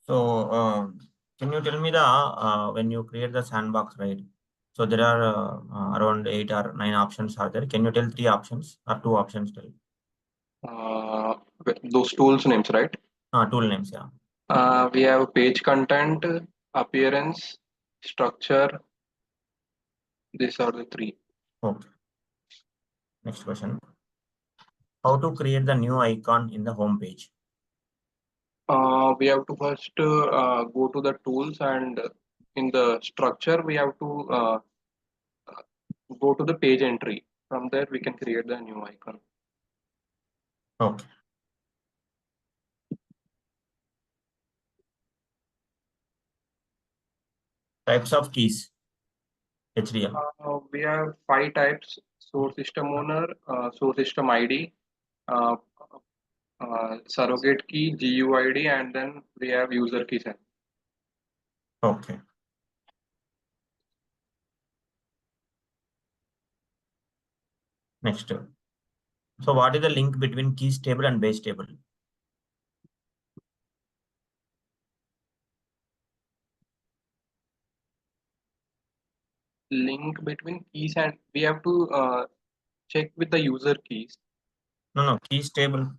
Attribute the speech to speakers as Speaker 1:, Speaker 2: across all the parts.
Speaker 1: So, can you tell me the when you create the sandbox, right? So there are around 8 or 9 options are there. Can you tell 3 options or 2 options? Tell.
Speaker 2: Uh, those tools names, right?
Speaker 1: Tool names, yeah.
Speaker 2: We have page content, appearance, structure. These are the three.
Speaker 1: Okay. Next question. How to create the new icon in the home page?
Speaker 2: We have to first go to the tools, and in the structure we have to go to the page entry. From there we can create the new icon.
Speaker 1: Okay. Types of keys. HDM.
Speaker 2: We have 5 types: source system owner, source system ID, uh, surrogate key, GUID, and then we have user key set.
Speaker 1: Okay. Next. So what is the link between keys table and base table?
Speaker 2: Link between keys, and we have to check with the user keys.
Speaker 1: No, keys table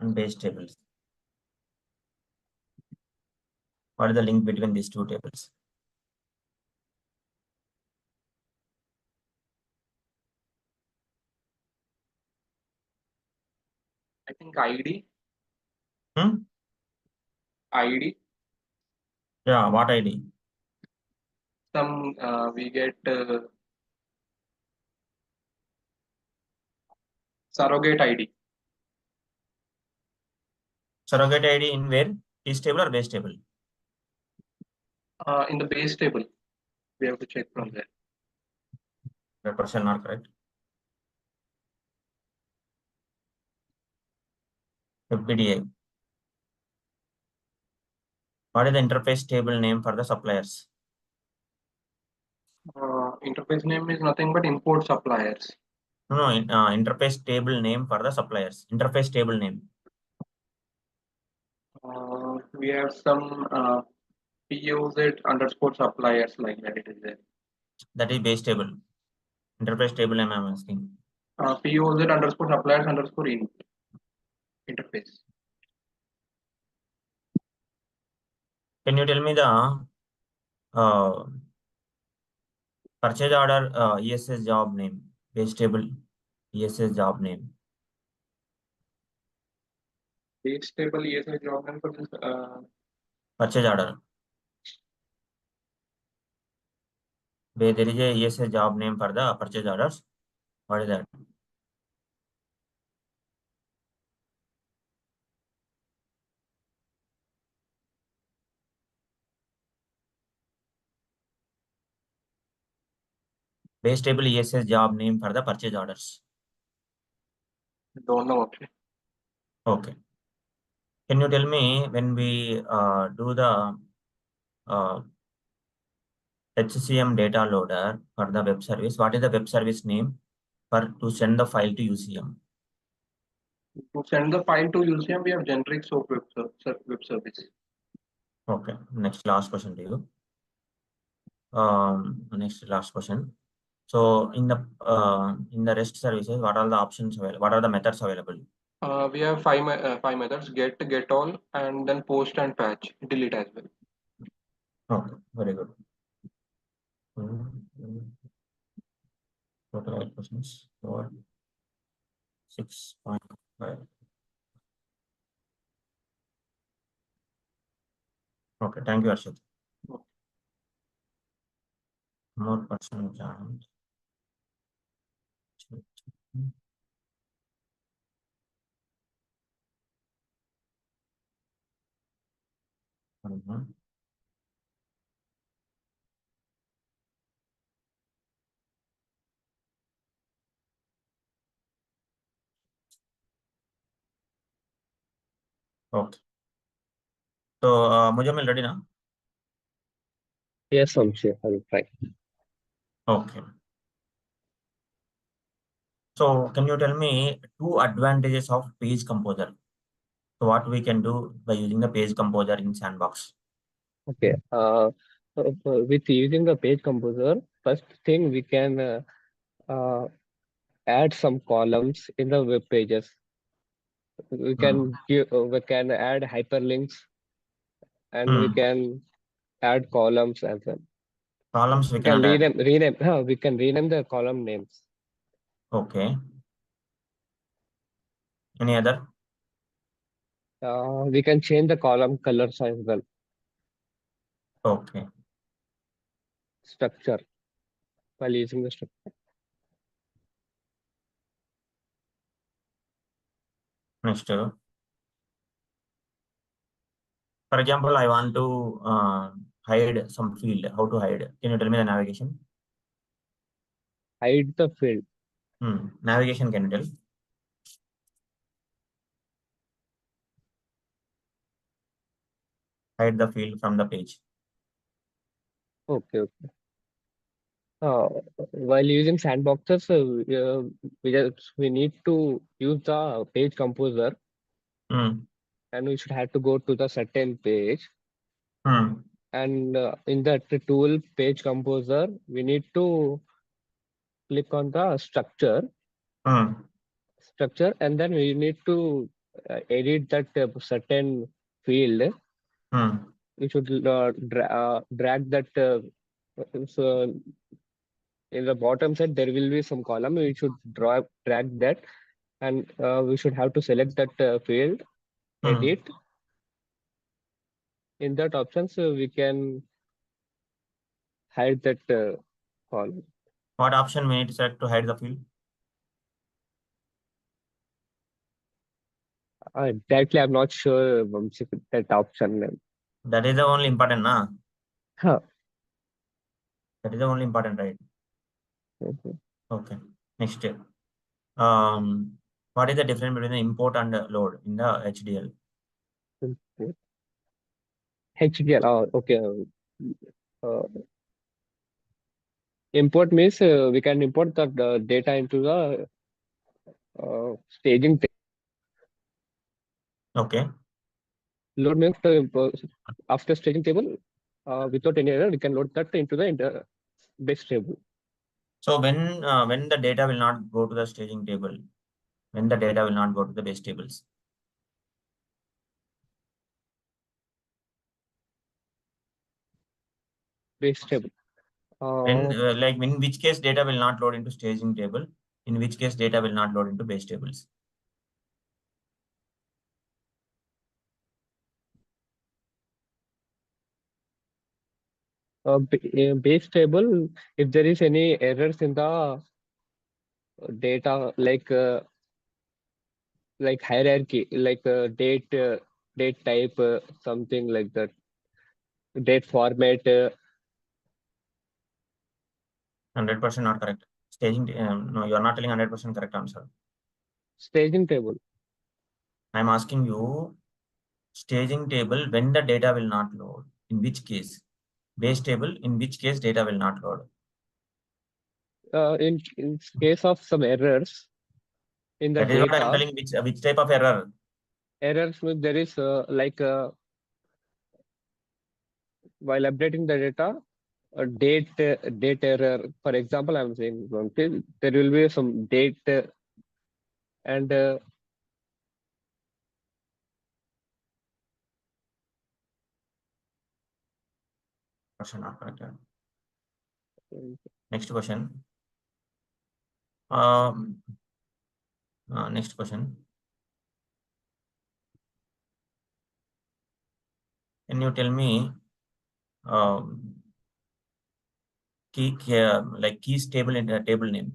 Speaker 1: and base tables. What is the link between these two tables?
Speaker 2: I think ID.
Speaker 1: Hmm?
Speaker 2: ID.
Speaker 1: Yeah, what ID?
Speaker 2: Some we get surrogate ID.
Speaker 1: Surrogate ID in where? Keys table or base table?
Speaker 2: In the base table. We have to check from there.
Speaker 1: That person not correct. FPDA. What is the interface table name for the suppliers?
Speaker 2: Interface name is nothing but import suppliers.
Speaker 1: No, interface table name for the suppliers. Interface table name.
Speaker 2: We have some POZ underscore suppliers, like that it is there.
Speaker 1: That is base table. Interface table name I'm asking.
Speaker 2: POZ underscore suppliers underscore in interface.
Speaker 1: Can you tell me the purchase order ESS job name? Base table ESS job name.
Speaker 2: Base table ESI job name for this.
Speaker 1: Purchase order. There is a ESS job name for the purchase orders. What is that? Base table ESS job name for the purchase orders.
Speaker 2: Don't know actually.
Speaker 1: Okay. Can you tell me when we do the HCM data loader for the web service, what is the web service name for to send the file to UCM?
Speaker 2: To send the file to UCM, we have generic SOAP web service.
Speaker 1: Okay. Next last question to you. Next last question. So in the REST services, what are the options available? What are the methods available?
Speaker 2: We have five methods: get all, and then post and patch, delete as well.
Speaker 1: Okay, very good. Total 8%. 6.5. Okay, thank you, Arshad. More person joined. Okay. So, Mujamil ready now?
Speaker 3: Yes, Samshay, I will try.
Speaker 1: Okay. So, can you tell me 2 advantages of Page Composer? So what we can do by using the page composer in Sandbox?
Speaker 3: Okay. With using the page composer, first thing we can add some columns in the web pages. We can add hyperlinks, and we can add columns as well.
Speaker 1: Columns we
Speaker 3: We can
Speaker 1: cannot add.
Speaker 3: we can rename the column names.
Speaker 1: Okay. Any other?
Speaker 3: We can change the column colors as well.
Speaker 1: Okay.
Speaker 3: Structure while using the structure.
Speaker 1: Next. For example, I want to hide some field. How to hide? Can you tell me the navigation?
Speaker 3: Hide the field.
Speaker 1: Navigation, can you tell? Hide the field from the page.
Speaker 3: Okay. While using sandboxes, we need to use the page composer, and we should have to go to the certain page. And in that tool page composer, we need to click on the structure, and then we need to edit that certain field. We should drag that. So in the bottom side, there will be some column. We should drag that, and we should have to select that field, edit. In that option, so we can hide that column.
Speaker 1: What option we need to select to hide the field?
Speaker 3: Directly, I'm not sure that option.
Speaker 1: That is the only important, na?
Speaker 3: Huh.
Speaker 1: That is the only important, right? Okay. Next. What is the difference between the import and load in the HDL?
Speaker 3: HDL. Oh, okay. Import means we can import the data into the staging table.
Speaker 1: Okay.
Speaker 3: Load means after staging table, without any error, we can load that into the base table.
Speaker 1: So when the data will not go to the staging table, when the data will not go to the base tables?
Speaker 3: Base table.
Speaker 1: When like in which case data will not load into staging table, in which case data will not load into base tables?
Speaker 3: Base table, if there is any errors in the data, like hierarchy, like date type, something like that, date format.
Speaker 1: 100% not correct. Staging, no, you are not telling 100% correct answer.
Speaker 3: Staging table.
Speaker 1: I'm asking you, staging table, when the data will not load, in which case? Base table, in which case data will not load?
Speaker 3: In case of some errors in the
Speaker 1: That is what I'm
Speaker 3: data,
Speaker 1: telling, which type of error?
Speaker 3: errors means there is while updating the data, a date error. For example, I'm saying something, there will be some date and
Speaker 1: Question not correct. Next question. Next question. Can you tell me keys table in the table name?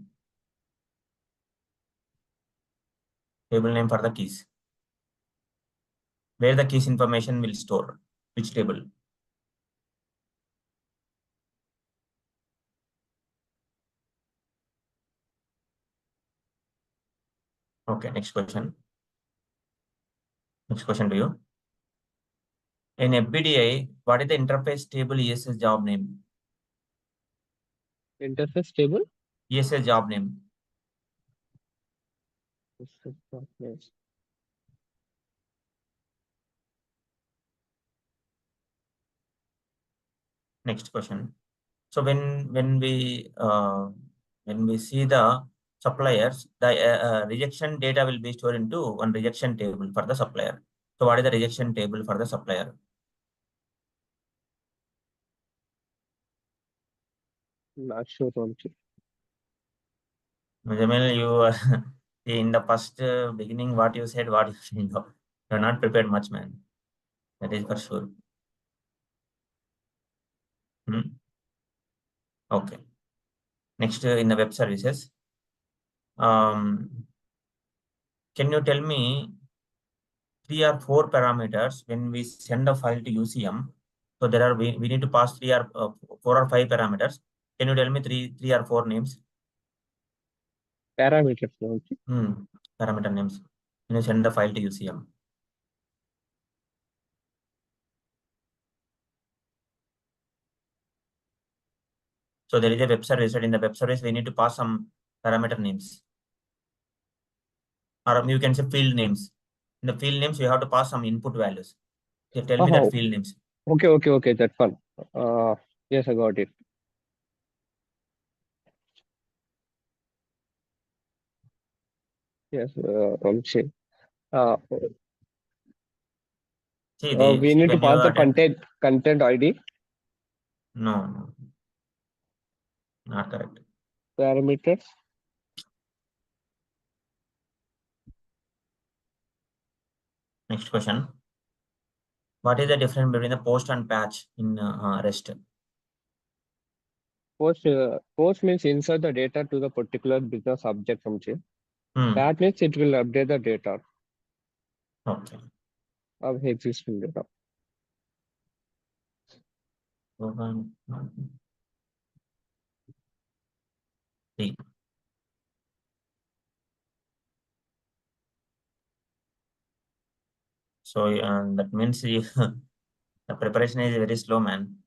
Speaker 1: Table name for the keys. Where the keys information will store? Which table? Okay, next question. Next question to you. In FBDI, what is the interface table ESS job name?
Speaker 3: interface table.
Speaker 1: ESS job name. Next question. So when we see the suppliers, the rejection data will be stored into one rejection table for the supplier. So what is the rejection table for the supplier?
Speaker 3: Not sure, Vamshi.
Speaker 1: Jamil, you in the first beginning, what you said, what you said, you're not prepared much, man. That is for sure. Okay. Next, in the web services, can you tell me 3 or 4 parameters when we send a file to UCM? So there are we need to pass 4 or 5 parameters. Can you tell me three or 4 names?
Speaker 3: Parameters, Vamshi.
Speaker 1: Parameter names. When you send the file to UCM. So there is a web service. In the web service, we need to pass some parameter names. Or you can say field names. In the field names, you have to pass some input values. So tell me that field names.
Speaker 3: Okay, that's fun. Yes, I got it. Yes, Vamshi. We need to pass the content ID.
Speaker 1: No, not correct.
Speaker 3: Parameters.
Speaker 1: Next question. What is the difference between the post and patch in REST?
Speaker 3: Post means insert the data to the particular business object, Vamshi. That means it will update the data.
Speaker 1: Okay.
Speaker 3: Of existing data.
Speaker 1: So that means the preparation is very slow, man.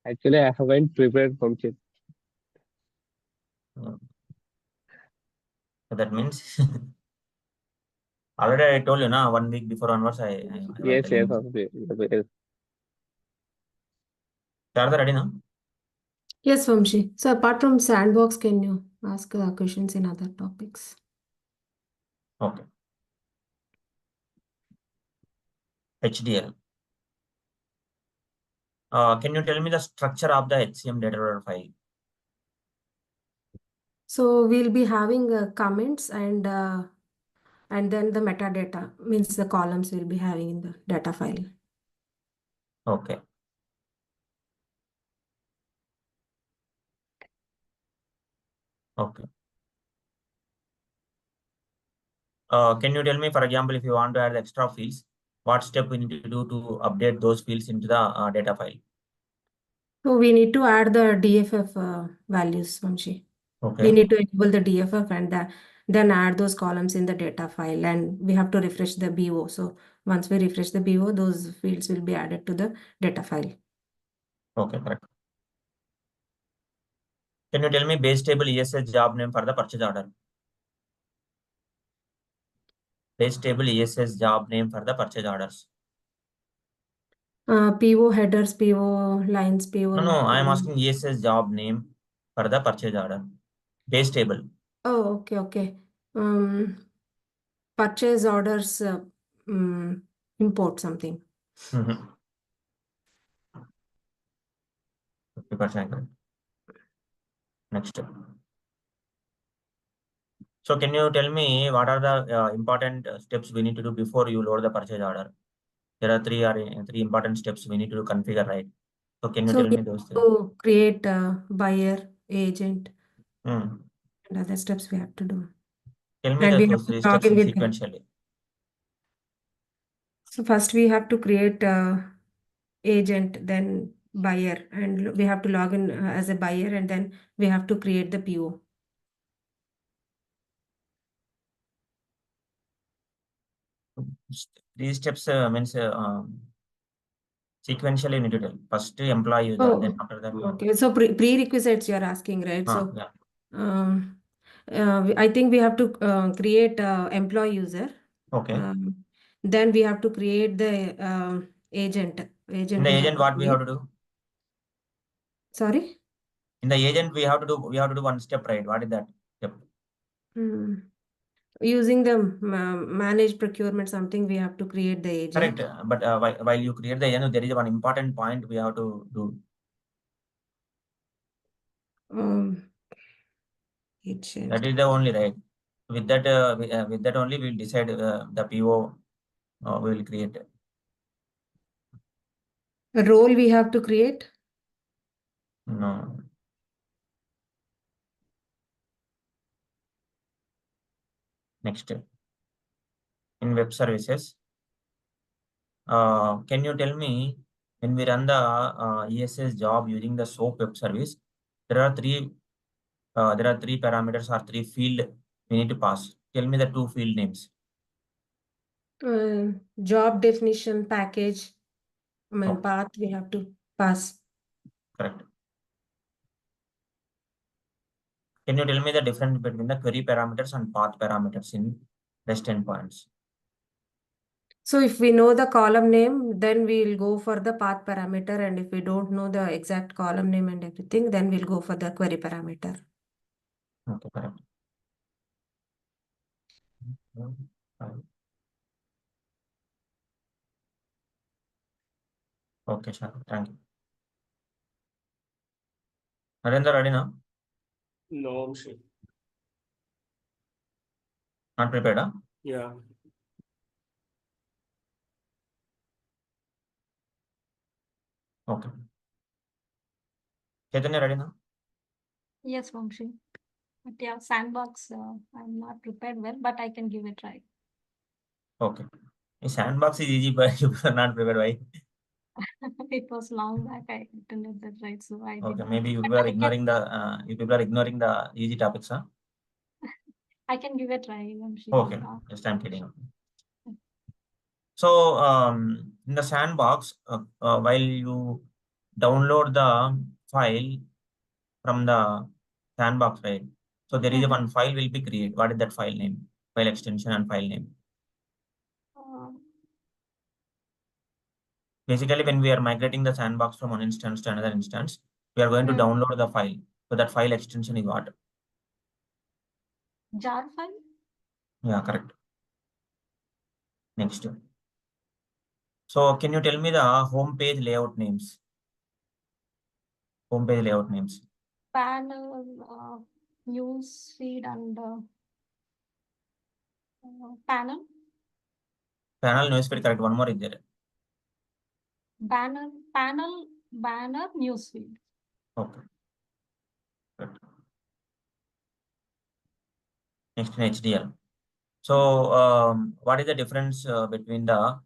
Speaker 3: Actually, I haven't prepared Vamshi.
Speaker 1: So that means already I told you, na 1 week before onwards I
Speaker 3: Yes,
Speaker 1: yes. Sharda, ready now?
Speaker 4: Yes, Vamshi. So apart from sandbox, can you ask questions in other topics?
Speaker 1: Okay. HDL. Can you tell me the structure of the HCM data file?
Speaker 4: So we'll be having comments and then the metadata means the columns we'll be having in the data file.
Speaker 1: Okay. Okay. Can you tell me, for example, if you want to add extra fields, what step we need to do to update those fields into the data file?
Speaker 4: So we need to add the DFF values, Vamshi.
Speaker 1: Okay.
Speaker 4: We need to enable the DFF and then add those columns in the data file, and we have to refresh the BO. So once we refresh the BO, those fields will be added to the data file.
Speaker 1: Okay, correct. Can you tell me base table ESS job name for the purchase order? Base table ESS job name for the purchase orders.
Speaker 4: PO headers, PO lines, PO.
Speaker 1: No, I am asking ESS job name for the purchase order. Base table.
Speaker 4: Oh, okay. Purchase orders, import something.
Speaker 1: 50%. Next. So can you tell me what are the important steps we need to do before you load the purchase order? There are three important steps we need to configure, right? So can you tell me those things?
Speaker 4: To create a buyer, agent,
Speaker 1: and
Speaker 4: other steps we have to do.
Speaker 1: Tell me those 3 steps sequentially.
Speaker 4: So first we have to create a agent, then buyer, and we have to log in as a buyer, and then we have to create the PO.
Speaker 1: These steps means sequentially you need to tell. First employee user, then after that.
Speaker 4: Okay, so prerequisites you are asking, right? So
Speaker 1: yeah.
Speaker 4: I think we have to create employee user.
Speaker 1: Okay.
Speaker 4: Then we have to create the agent agent.
Speaker 1: In the agent, what we have to do?
Speaker 4: Sorry?
Speaker 1: In the agent, we have to do one step, right? What is that step?
Speaker 4: Using the manage procurement, something we have to create the agent.
Speaker 1: Correct. But while you create the agent, there is one important point we have to do.
Speaker 4: Agent.
Speaker 1: That is the only, right? With that, with that only we'll decide the PO we will create.
Speaker 4: A role we have to create?
Speaker 1: No. Next, in web services, can you tell me when we run the ESS job using the SOAP web service, there are three parameters or three field we need to pass. Tell me the two field names.
Speaker 4: Job definition, package,
Speaker 1: Okay.
Speaker 4: path we have to pass.
Speaker 1: Correct. Can you tell me the difference between the query parameters and path parameters in REST endpoints?
Speaker 4: So if we know the column name, then we'll go for the path parameter. And if we don't know the exact column name and everything, then we'll go for the query parameter.
Speaker 1: Okay, correct. Okay, sure. Thank you. Narendra, ready now?
Speaker 3: No, I'm sure.
Speaker 1: Not prepared, huh?
Speaker 3: Yeah.
Speaker 1: Okay. Chaitanya, ready now?
Speaker 5: Yes, Vamshi. But yeah, sandbox, I'm not prepared well, but I can give it a try.
Speaker 1: Okay. The sandbox is easy, but you are not prepared. Why?
Speaker 5: It was long back. I attended that, right? So I
Speaker 1: Okay,
Speaker 5: did.
Speaker 1: maybe you
Speaker 5: But
Speaker 1: people are
Speaker 5: I can,
Speaker 1: ignoring the you people are ignoring the easy topics, huh?
Speaker 5: I can give it a try, Vamshi.
Speaker 1: Okay, just I'm kidding. So in the sandbox, while you download the file from the sandbox, right? So there is a one file will be created. What is that file name? File extension and file name. Basically, when we are migrating the sandbox from one instance to another instance, we are going to download the file. So that file extension is what?
Speaker 5: jar file?
Speaker 1: Yeah, correct. Next. So can you tell me the home page layout names? Home page layout names.
Speaker 5: Panel, news feed, and panel.
Speaker 1: Panel newsfeed, correct. One more is there.
Speaker 5: Banner, panel, banner, news feed.
Speaker 1: Okay. Correct. Next in HDL. So what is the difference between the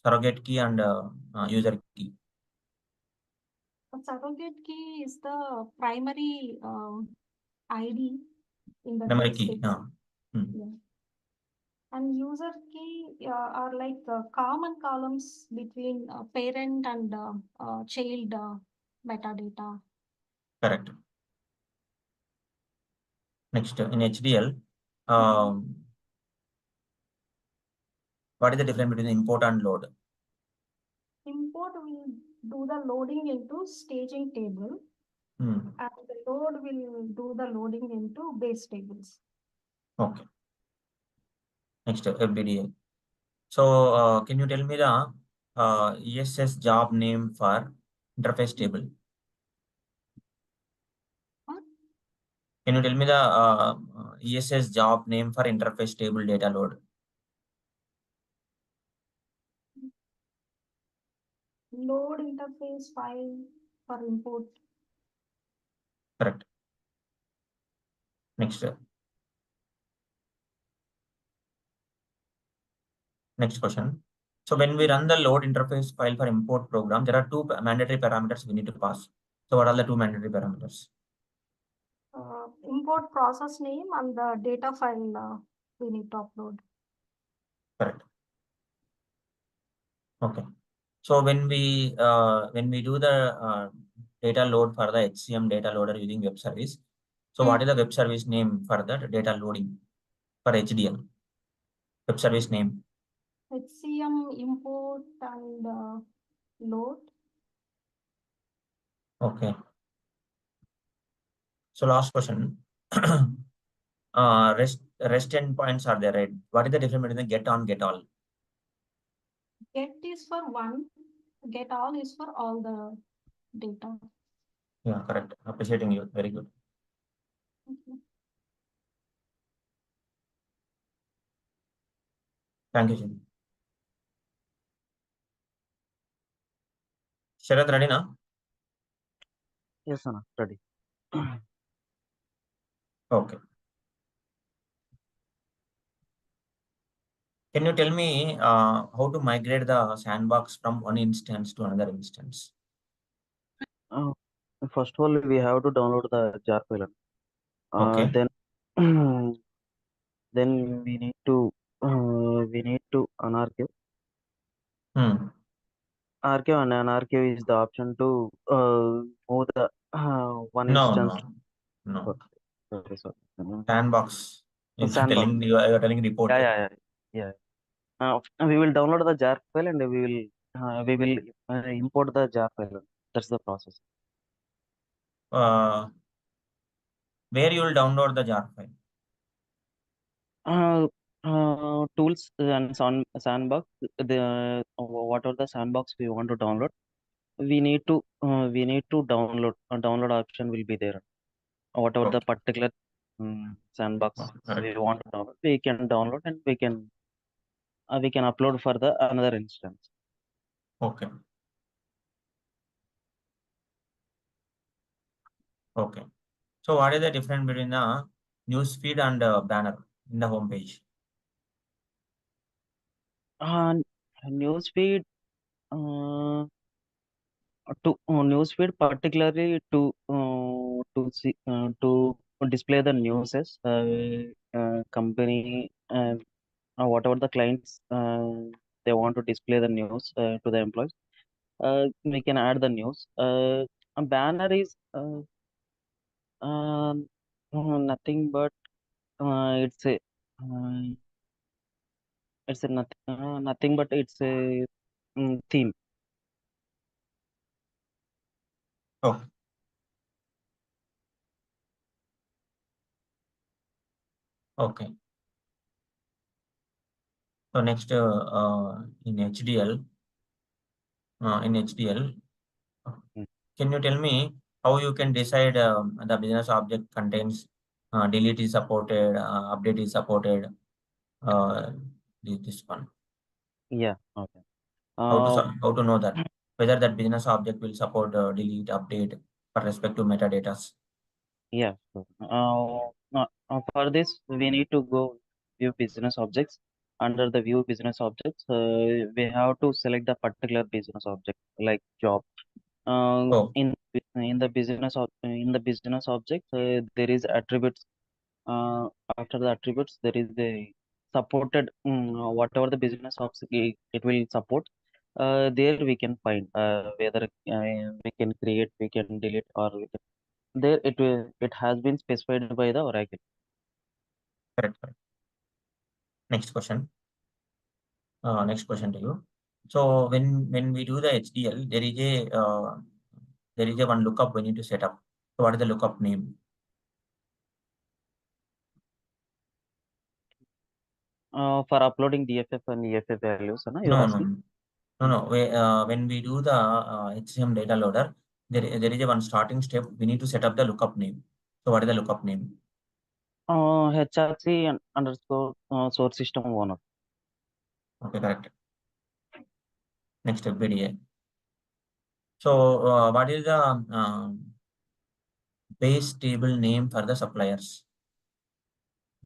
Speaker 1: surrogate key and user key?
Speaker 5: A surrogate key is the primary ID in the
Speaker 1: Memory
Speaker 5: base
Speaker 1: key.
Speaker 5: space.
Speaker 1: Yeah.
Speaker 5: Yeah. And user key are like common columns between parent and child metadata.
Speaker 1: Correct. Next in HDL, what is the difference between import and load?
Speaker 5: Import will do the loading into staging table, and the load will do the loading into base tables.
Speaker 1: Okay. Next, FBDA. So can you tell me the ESS job name for interface table?
Speaker 5: What?
Speaker 1: Can you tell me the ESS job name for interface table data load?
Speaker 5: Load interface file for import.
Speaker 1: Correct. Next. Next question. So when we run the load interface file for import program, there are two mandatory parameters we need to pass. So what are the two mandatory parameters?
Speaker 5: Import process name and the data file we need to upload.
Speaker 1: Correct. Okay. So when we do the data load for the HCM data loader using web service, so what is the web service name for that data loading for HDL? Web service name.
Speaker 5: HCM import and load.
Speaker 1: Okay. So last question. Rest endpoints are there, right? What is the difference between the get on, get all?
Speaker 5: Get is for one, get all is for all the data.
Speaker 1: Yeah, correct. Appreciating you. Very good.
Speaker 5: Okay.
Speaker 1: Thank you, Jim. Sharad, ready now?
Speaker 6: Yes, Anna, ready.
Speaker 1: Okay. Can you tell me how to migrate the sandbox from one instance to another instance?
Speaker 6: First of all, we have to download the jar file.
Speaker 1: Okay.
Speaker 6: Then, then we need to unarchive. Archive and unarchive is the option to move the one instance.
Speaker 1: No.
Speaker 6: Sorry.
Speaker 1: Sandbox. You're
Speaker 6: Sandbox.
Speaker 1: telling report.
Speaker 6: Yeah. We will download the jar file and we will import the jar file. That's the process.
Speaker 1: Where you will download the jar file?
Speaker 6: Tools and sandbox. What are the sandbox we want to download? We need to download. A download option will be there. Whatever the particular sandbox we want to download, we can download and we can upload for the another instance.
Speaker 1: Okay. Okay. So what is the difference between the news feed and banner in the home page?
Speaker 6: Newsfeed. To newsfeed particularly to display the newses company whatever the clients they want to display the news to the employees, we can add the news. A banner is nothing but it's a nothing but it's a theme.
Speaker 1: Oh. Okay. So next in HDL, can you tell me how you can decide the business object contains delete is supported, update is supported, this one?
Speaker 6: Yeah. Okay.
Speaker 1: How to know that whether that business object will support delete, update for respect to metadata?
Speaker 6: Yeah. For this, we need to go view business objects. Under the view business objects, we have to select the particular business object like job. In the business object, there is attributes. After the attributes, there is the supported whatever the business object it will support. There we can find whether we can create, we can delete, or there it has been specified by the Oracle.
Speaker 1: Correct. Next question. Next question to you. So when we do the HDL, there is a one lookup we need to set up. So what is the lookup name?
Speaker 6: For uploading DFF and EFF values,
Speaker 1: No. When we do the HCM data loader, there is a one starting step. We need to set up the lookup name. So what is the lookup name?
Speaker 6: HRC underscore source system owner.
Speaker 1: Okay, correct. Next step, BDA. So what is the base table name for the suppliers?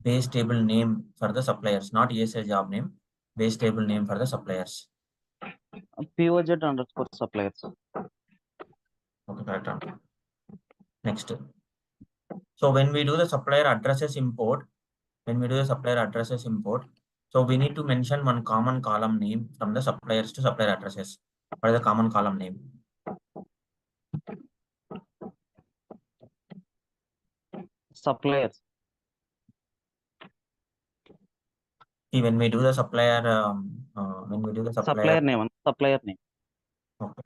Speaker 1: Base table name for the suppliers, not ESA job name. Base table name for the suppliers.
Speaker 6: POZ underscore suppliers.
Speaker 1: Okay, correct. Next. So when we do the supplier addresses import, so we need to mention one common column name from the suppliers to supplier addresses. What is the common column name?
Speaker 6: Suppliers.
Speaker 1: See, when we do the supplier,
Speaker 6: supplier name.
Speaker 1: Okay.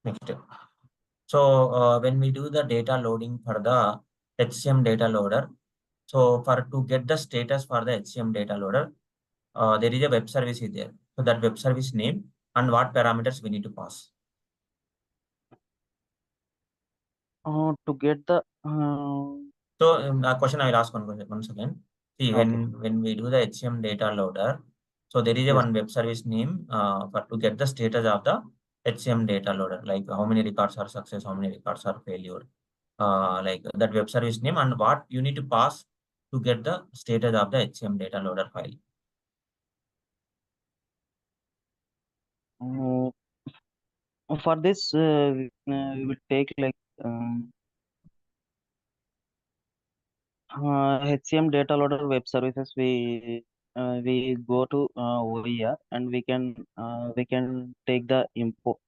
Speaker 1: Next. So when we do the data loading for the HCM data loader, so to get the status for the HCM data loader, there is a web service is there. So that web service name and what parameters we need to pass.
Speaker 6: To get the
Speaker 1: So a question I will ask once again. See,
Speaker 6: okay.
Speaker 1: when we do the HCM data loader, so there is a
Speaker 6: Yes.
Speaker 1: one web service name to get the status of the HCM data loader, like how many records are success, how many records are failure, like that web service name and what you need to pass to get the status of the HCM data loader file.
Speaker 6: For this, we will take like HCM data loader web services. We go to OER and we can take the import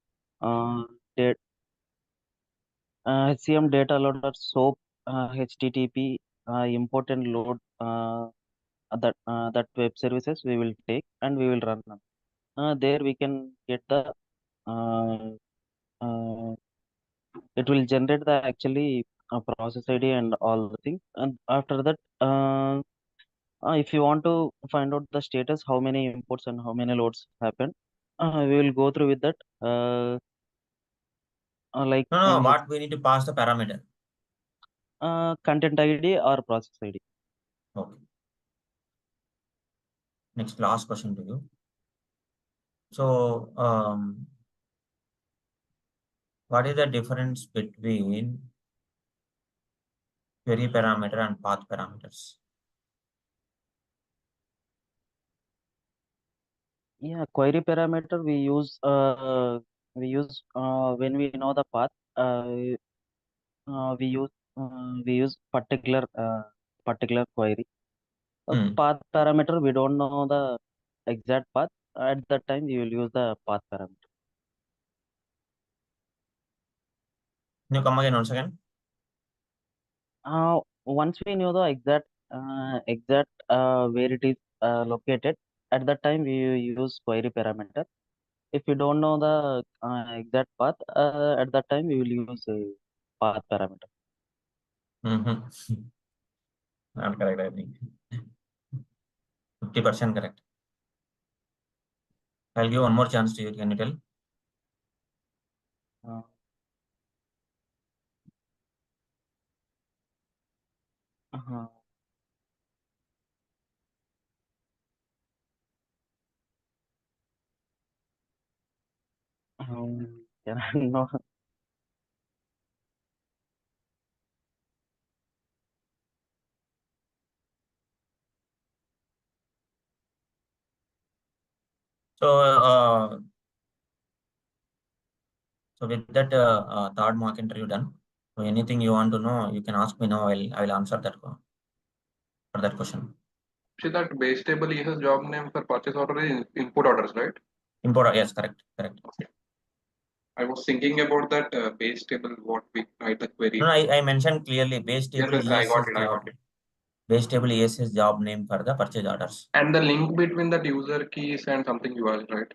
Speaker 6: HCM data loader SOAP HTTP import and load that web services we will take and we will run them. There we can get the it will generate the actually process ID and all the things. And after that, if you want to find out the status, how many imports and how many loads happen, we will go through with that. Like
Speaker 1: No, what we need to pass the parameter.
Speaker 6: Content ID or process ID.
Speaker 1: Okay. Next, last question to you. So, what is the difference between query parameter and path parameters?
Speaker 6: Yeah, query parameter we use when we know the path. We use particular query. Path parameter we don't know the exact path. At that time we will use the path parameter.
Speaker 1: Can you come again once again?
Speaker 6: Once we know the exact where it is located, at that time we use query parameter. If we don't know the exact path, at that time we will use path parameter.
Speaker 1: Not correct, I think. 50% correct. I'll give one more chance to you. Can you tell?
Speaker 6: Can I know?
Speaker 1: So with that third mock interview done, so anything you want to know, you can ask me now. I will answer that for that question.
Speaker 2: See that base table ESS job name for purchase order is input orders, right?
Speaker 1: Import, yes, correct.
Speaker 2: Okay. I was thinking about that base table, what we write the query.
Speaker 1: No, I mentioned clearly base table
Speaker 2: Yes, I got it.
Speaker 1: Base table ESS job name for the purchase orders.
Speaker 2: And the link between that user keys and something you asked, right?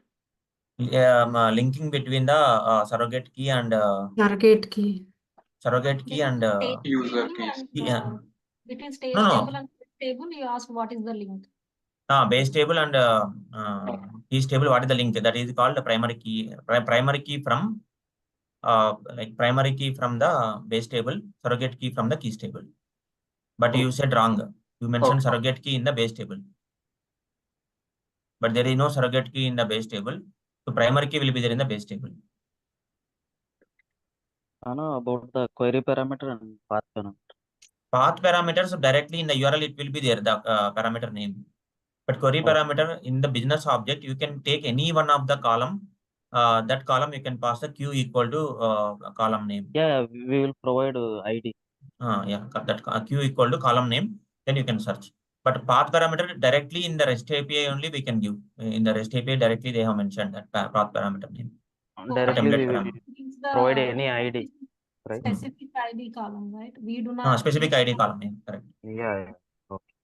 Speaker 1: Linking between the surrogate key and
Speaker 4: Surrogate key.
Speaker 1: Surrogate key and
Speaker 2: user keys.
Speaker 5: Between stage table and table, you ask what is the link.
Speaker 1: Base table and keys table, what is the link? That is called the primary key. Primary key from primary key from the base table, surrogate key from the keys table. But you said wrong. You mentioned surrogate key in the base table. But there is no surrogate key in the base table. So primary key will be there in the base table.
Speaker 6: I know about the query parameter and path parameter.
Speaker 1: Path parameters directly in the URL, it will be there, the parameter name. But query parameter in the business object, you can take any one of the column. That column you can pass the Q equal to column name.
Speaker 6: Yeah, we will provide ID.
Speaker 1: Yeah, that Q equal to column name. Then you can search. But path parameter directly in the REST API only we can give. In the REST API directly they have mentioned that path parameter name.
Speaker 6: Directly we will provide any ID, right?
Speaker 5: Specific ID column, right? We do not.
Speaker 1: Specific ID column name, correct.
Speaker 6: Yeah. Okay.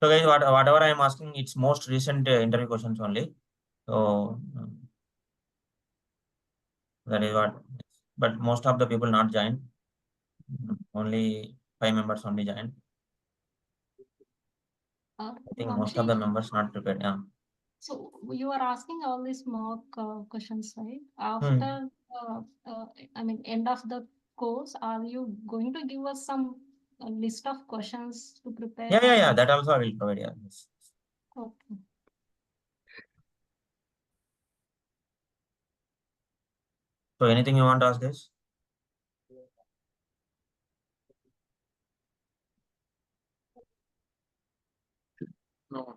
Speaker 1: So guys, whatever I am asking, it's most recent interview questions only. So That is what. But most of the people not joined. Only 5 members only joined. I think most of the members not prepared. Yeah.
Speaker 5: So you are asking all these mock questions, right? After, I mean, end of the course, are you going to give us some list of questions to prepare?
Speaker 1: Yeah. That also I will provide. Yeah. Yes.
Speaker 5: Okay.
Speaker 1: So anything you want to ask this?
Speaker 2: No.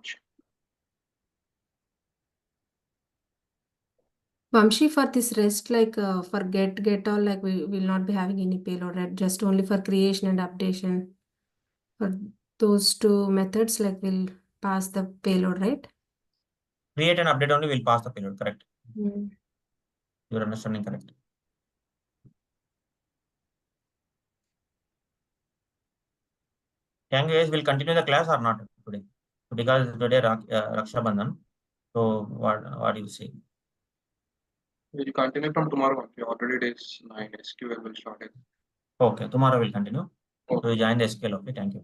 Speaker 4: Vamshi, for this rest, like for get all, like we will not be having any payload, right? Just only for creation and updation. For those two methods, like we'll pass the payload, right?
Speaker 1: Create and update only will pass the payload, correct?
Speaker 4: Mm.
Speaker 1: Your understanding correct. Can you guys will continue the class or not today? Because today Raksha Bandhan. So what do you say?
Speaker 2: We'll continue from tomorrow. Already it is 9. SQL will start it.
Speaker 1: Okay, tomorrow we'll continue.
Speaker 2: Okay.
Speaker 1: So you join the SQL. Okay, thank you.